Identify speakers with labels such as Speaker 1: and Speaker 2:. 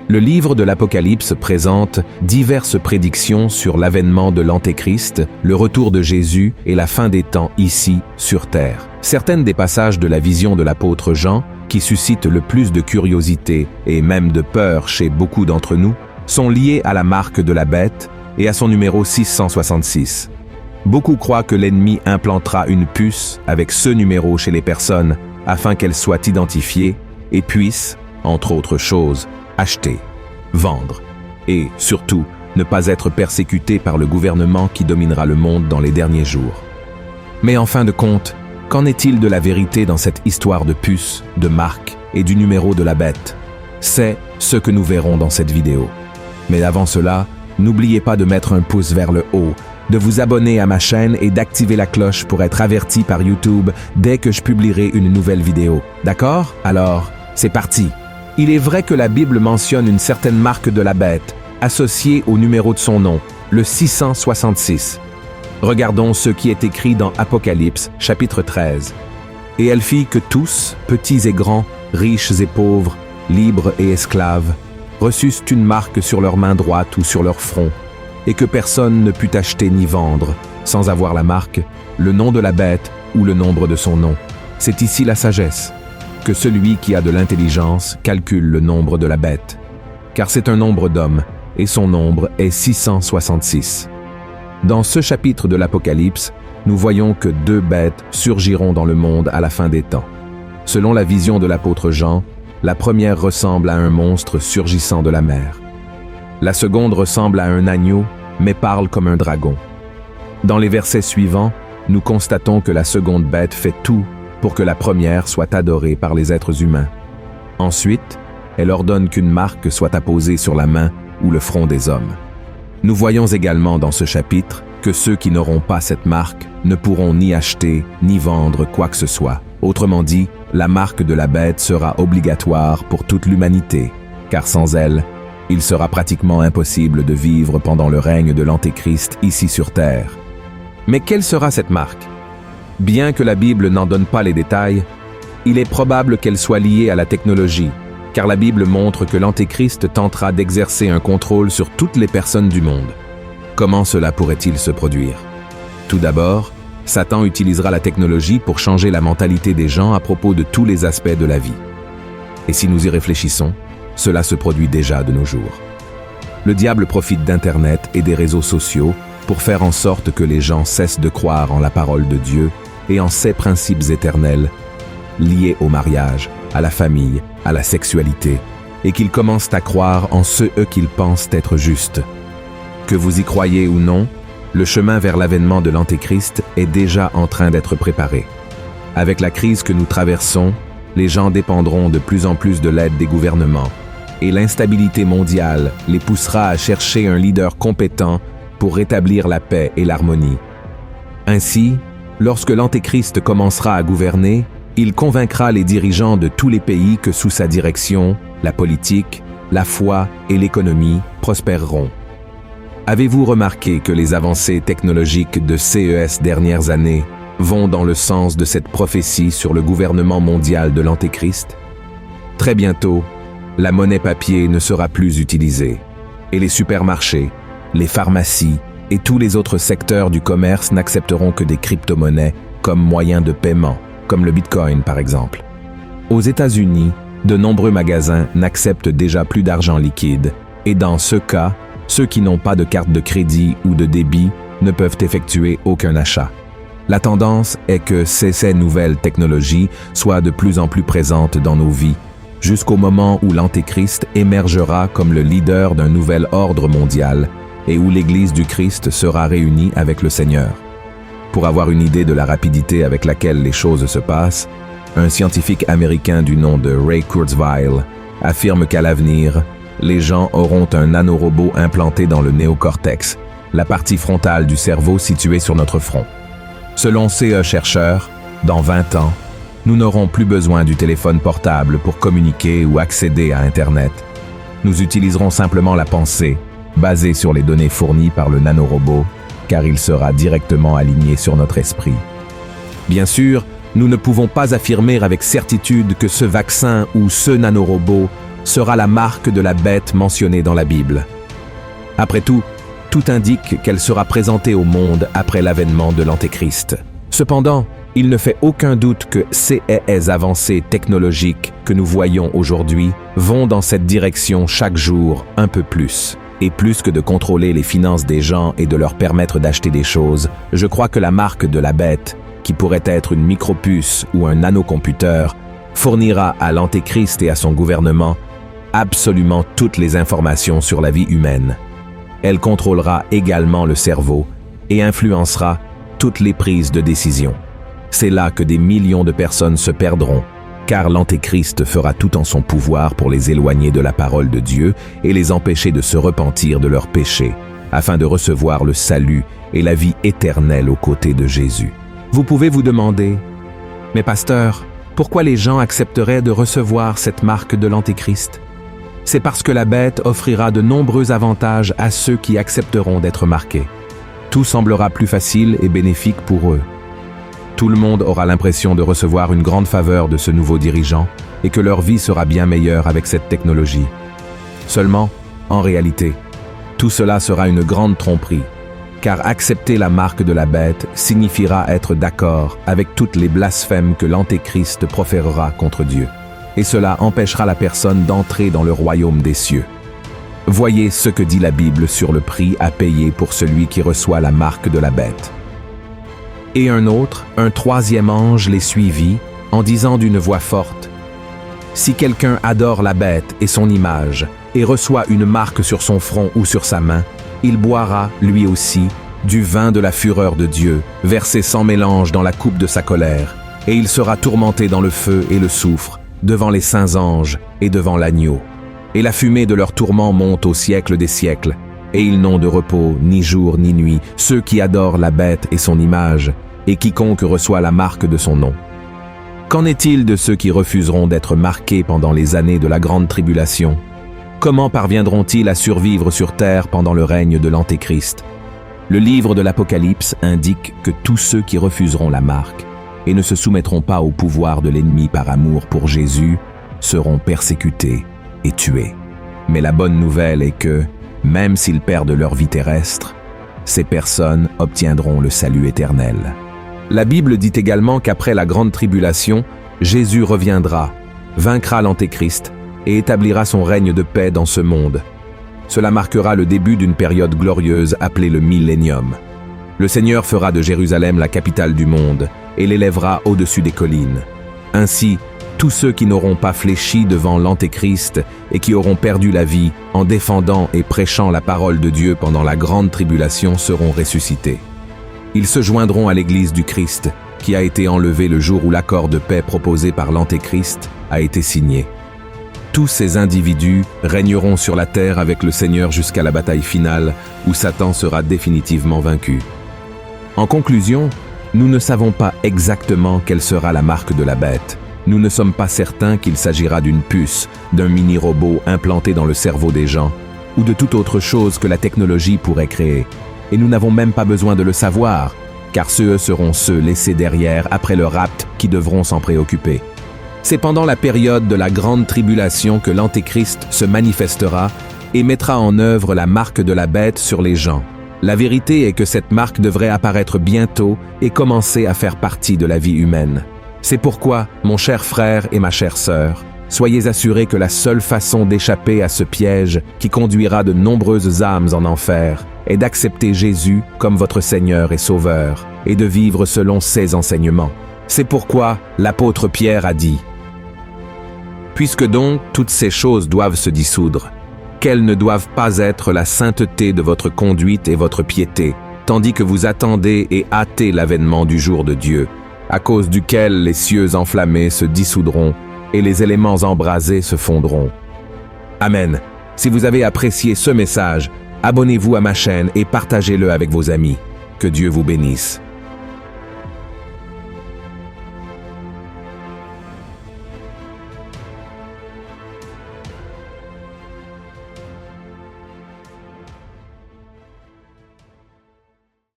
Speaker 1: Le livre de l'Apocalypse présente diverses prédictions sur l'avènement de l'Antéchrist, le retour de Jésus et la fin des temps ici, sur terre. Certaines des passages de la vision de l'apôtre Jean, qui suscitent le plus de curiosité et même de peur chez beaucoup d'entre nous, sont liées à la marque de la bête et à son numéro 666. Beaucoup croient que l'ennemi implantera une puce avec ce numéro chez les personnes afin qu'elles soient identifiées et puissent, entre autres choses, acheter, vendre et, surtout, ne pas être persécutés par le gouvernement qui dominera le monde dans les derniers jours. Mais en fin de compte, qu'en est-il de la vérité dans cette histoire de puce, de marque et du numéro de la bête? C'est ce que nous verrons dans cette vidéo. Mais avant cela, n'oubliez pas de mettre un pouce vers le haut, de vous abonner à ma chaîne et d'activer la cloche pour être averti par YouTube dès que je publierai une nouvelle vidéo. D'accord? Alors, c'est parti! Il est vrai que la Bible mentionne une certaine marque de la bête, associée au numéro de son nom, le 666. Regardons ce qui est écrit dans Apocalypse, chapitre 13. « Et elle fit que tous, petits et grands, riches et pauvres, libres et esclaves, reçussent une marque sur leur main droite ou sur leur front, et que personne ne put acheter ni vendre, sans avoir la marque, le nom de la bête ou le nombre de son nom. C'est ici la sagesse. Que celui qui a de l'intelligence calcule le nombre de la bête, car c'est un nombre d'hommes, et son nombre est 666. Dans ce chapitre de l'Apocalypse, nous voyons que 2 bêtes surgiront dans le monde à la fin des temps. Selon la vision de l'apôtre Jean, la première ressemble à un monstre surgissant de la mer. La seconde ressemble à un agneau, mais parle comme un dragon. Dans les versets suivants, nous constatons que la seconde bête fait tout pour que la première soit adorée par les êtres humains. Ensuite, elle ordonne qu'une marque soit apposée sur la main ou le front des hommes. Nous voyons également dans ce chapitre que ceux qui n'auront pas cette marque ne pourront ni acheter ni vendre quoi que ce soit. Autrement dit, la marque de la bête sera obligatoire pour toute l'humanité, car sans elle, il sera pratiquement impossible de vivre pendant le règne de l'Antéchrist ici sur terre. Mais quelle sera cette marque? Bien que la Bible n'en donne pas les détails, il est probable qu'elle soit liée à la technologie, car la Bible montre que l'Antéchrist tentera d'exercer un contrôle sur toutes les personnes du monde. Comment cela pourrait-il se produire? Tout d'abord, Satan utilisera la technologie pour changer la mentalité des gens à propos de tous les aspects de la vie. Et si nous y réfléchissons, cela se produit déjà de nos jours. Le diable profite d'Internet et des réseaux sociaux pour faire en sorte que les gens cessent de croire en la parole de Dieu et en ses principes éternels, liés au mariage, à la famille, à la sexualité, et qu'ils commencent à croire en ceux qu'ils pensent être justes. Que vous y croyez ou non, le chemin vers l'avènement de l'Antéchrist est déjà en train d'être préparé. Avec la crise que nous traversons, les gens dépendront de plus en plus de l'aide des gouvernements, et l'instabilité mondiale les poussera à chercher un leader compétent pour rétablir la paix et l'harmonie. Ainsi, lorsque l'Antéchrist commencera à gouverner, il convaincra les dirigeants de tous les pays que sous sa direction, la politique, la foi et l'économie prospéreront. Avez-vous remarqué que les avancées technologiques de ces dernières années vont dans le sens de cette prophétie sur le gouvernement mondial de l'Antéchrist? Très bientôt, la monnaie papier ne sera plus utilisée, et les supermarchés, les pharmacies et tous les autres secteurs du commerce n'accepteront que des crypto-monnaies comme moyen de paiement, comme le Bitcoin par exemple. Aux États-Unis, de nombreux magasins n'acceptent déjà plus d'argent liquide, et dans ce cas, ceux qui n'ont pas de carte de crédit ou de débit ne peuvent effectuer aucun achat. La tendance est que ces nouvelles technologies soient de plus en plus présentes dans nos vies, jusqu'au moment où l'Antéchrist émergera comme le leader d'un nouvel ordre mondial et où l'Église du Christ sera réunie avec le Seigneur. Pour avoir une idée de la rapidité avec laquelle les choses se passent, un scientifique américain du nom de Ray Kurzweil affirme qu'à l'avenir, les gens auront un nanorobot implanté dans le néocortex, la partie frontale du cerveau située sur notre front. Selon ces chercheurs, dans 20 ans, nous n'aurons plus besoin du téléphone portable pour communiquer ou accéder à Internet. Nous utiliserons simplement la pensée, basée sur les données fournies par le nanorobot, car il sera directement aligné sur notre esprit. Bien sûr, nous ne pouvons pas affirmer avec certitude que ce vaccin ou ce nanorobot sera la marque de la bête mentionnée dans la Bible. Après tout indique qu'elle sera présentée au monde après l'avènement de l'Antéchrist. Cependant, il ne fait aucun doute que ces avancées technologiques que nous voyons aujourd'hui vont dans cette direction chaque jour un peu plus. Et plus que de contrôler les finances des gens et de leur permettre d'acheter des choses, je crois que la marque de la bête, qui pourrait être une micropuce ou un nanocomputer, fournira à l'Antéchrist et à son gouvernement absolument toutes les informations sur la vie humaine. Elle contrôlera également le cerveau et influencera toutes les prises de décision. C'est là que des millions de personnes se perdront, car l'Antéchrist fera tout en son pouvoir pour les éloigner de la parole de Dieu et les empêcher de se repentir de leurs péchés, afin de recevoir le salut et la vie éternelle aux côtés de Jésus. Vous pouvez vous demander, « Mais pasteur, pourquoi les gens accepteraient de recevoir cette marque de l'Antéchrist ?» C'est parce que la bête offrira de nombreux avantages à ceux qui accepteront d'être marqués. Tout semblera plus facile et bénéfique pour eux. Tout le monde aura l'impression de recevoir une grande faveur de ce nouveau dirigeant et que leur vie sera bien meilleure avec cette technologie. Seulement, en réalité, tout cela sera une grande tromperie, car accepter la marque de la bête signifiera être d'accord avec toutes les blasphèmes que l'Antéchrist proférera contre Dieu. Et cela empêchera la personne d'entrer dans le royaume des cieux. Voyez ce que dit la Bible sur le prix à payer pour celui qui reçoit la marque de la bête. Et un troisième ange les suivit, en disant d'une voix forte, « Si quelqu'un adore la bête et son image, et reçoit une marque sur son front ou sur sa main, il boira, lui aussi, du vin de la fureur de Dieu, versé sans mélange dans la coupe de sa colère, et il sera tourmenté dans le feu et le soufre, devant les saints anges et devant l'agneau. Et la fumée de leur tourment monte au siècle des siècles, et ils n'ont de repos ni jour ni nuit, ceux qui adorent la bête et son image, et quiconque reçoit la marque de son nom. Qu'en est-il de ceux qui refuseront d'être marqués pendant les années de la grande tribulation? Comment parviendront-ils à survivre sur terre pendant le règne de l'Antéchrist? Le livre de l'Apocalypse indique que tous ceux qui refuseront la marque et ne se soumettront pas au pouvoir de l'ennemi par amour pour Jésus seront persécutés et tués. Mais la bonne nouvelle est que, même s'ils perdent leur vie terrestre, ces personnes obtiendront le salut éternel. La Bible dit également qu'après la grande tribulation, Jésus reviendra, vaincra l'Antéchrist et établira son règne de paix dans ce monde. Cela marquera le début d'une période glorieuse appelée le Millénium. Le Seigneur fera de Jérusalem la capitale du monde et l'élèvera au-dessus des collines. Ainsi, tous ceux qui n'auront pas fléchi devant l'Antéchrist et qui auront perdu la vie en défendant et prêchant la parole de Dieu pendant la grande tribulation seront ressuscités. Ils se joindront à l'Église du Christ, qui a été enlevée le jour où l'accord de paix proposé par l'Antéchrist a été signé. Tous ces individus régneront sur la terre avec le Seigneur jusqu'à la bataille finale, où Satan sera définitivement vaincu. En conclusion, nous ne savons pas exactement quelle sera la marque de la bête. Nous ne sommes pas certains qu'il s'agira d'une puce, d'un mini-robot implanté dans le cerveau des gens, ou de toute autre chose que la technologie pourrait créer. Et nous n'avons même pas besoin de le savoir, car ceux seront ceux laissés derrière après le rapt qui devront s'en préoccuper. C'est pendant la période de la grande tribulation que l'Antéchrist se manifestera et mettra en œuvre la marque de la bête sur les gens. La vérité est que cette marque devrait apparaître bientôt et commencer à faire partie de la vie humaine. C'est pourquoi, mon cher frère et ma chère sœur, soyez assurés que la seule façon d'échapper à ce piège qui conduira de nombreuses âmes en enfer est d'accepter Jésus comme votre Seigneur et Sauveur et de vivre selon ses enseignements. C'est pourquoi l'apôtre Pierre a dit « Puisque donc toutes ces choses doivent se dissoudre, quelles ne doivent pas être la sainteté de votre conduite et votre piété, tandis que vous attendez et hâtez l'avènement du jour de Dieu, à cause duquel les cieux enflammés se dissoudront et les éléments embrasés se fondront. » Amen. Si vous avez apprécié ce message, abonnez-vous à ma chaîne et partagez-le avec vos amis. Que Dieu vous bénisse.